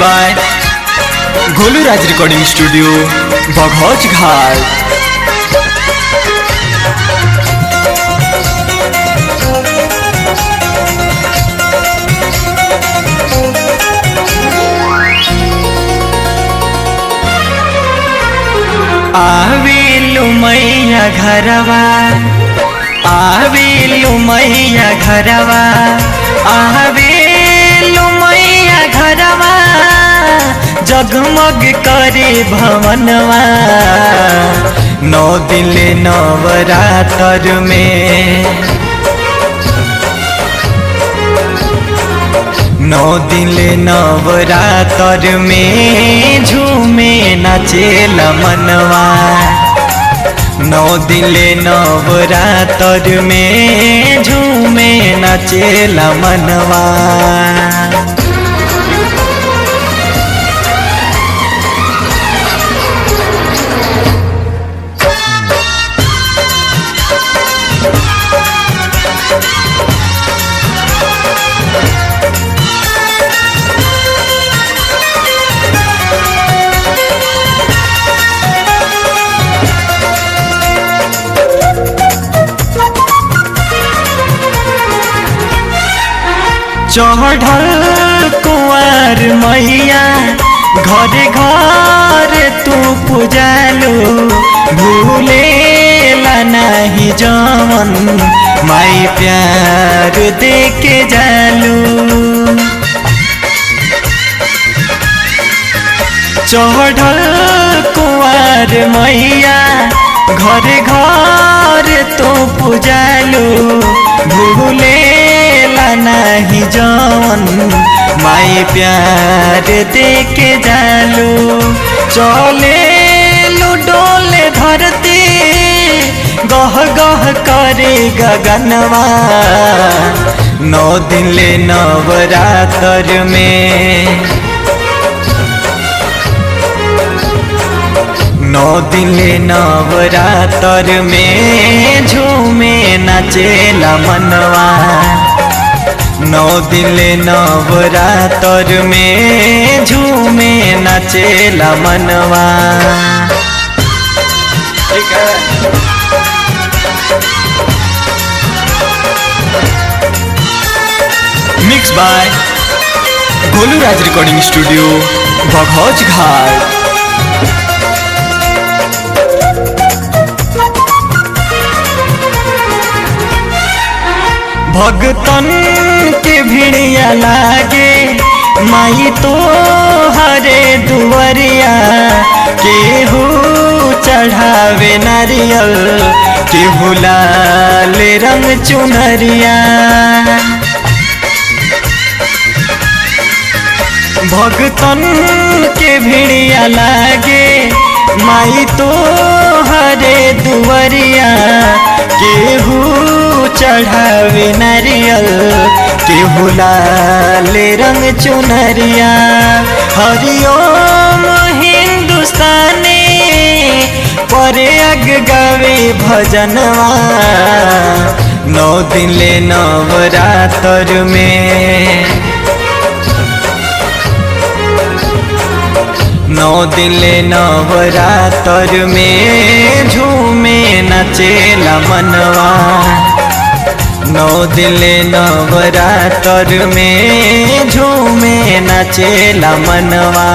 By Golu Raj recording studio Baghauch Ghat. आवेलु मैया घरवा, आवेलु मैया घरवा, आवेलु मैया घरवा, जगमग करे भवनवा। 9 दिन नवरात्र में, 9 दिन नवरात्र में झूमे नाचेल मनवा। 9 दिन नवरात्र में झूमे नाचेल मनवा। चढ़ल कुंवर मैया घरे घर तू पूजालू, भूलेला नहीं जवन माई प्यार दे के जालू। चढ़ल कुंवर मैया घरे घर तू पूजालू, भूलेला नहीं जवन माई प्यार दे के जालू। चले लुडोले धरती गह गह करे गगनवा। 9 दिन नवरात्र में, 9 दिन नवरात्र में झूमे नाचेला मनवा। 9 दिन नवरात्र में झूमे नाचेला मनवा। Mix by Golu Raj recording studio Baghauch Ghat. भगतन के भिड़िया लागे माई तो हरे दुवरिया। केहू चढ़ावे नारियल, केहू लाल रंग चुनरिया। भगतन के भिड़िया लागे माई तो हरे दुवरिया। केहू चढ़ावे नारियल, केहू लाल रंग चुनरिया। हरिओम हिंदुस्तानी परे अग गावे भजनवा। 9 दिन नवरात्र में, 9 दिन नवरात्र में झूमे नाचेला मनवा। 9 दिन नवरात्र में झूमे नाचेला मनवा।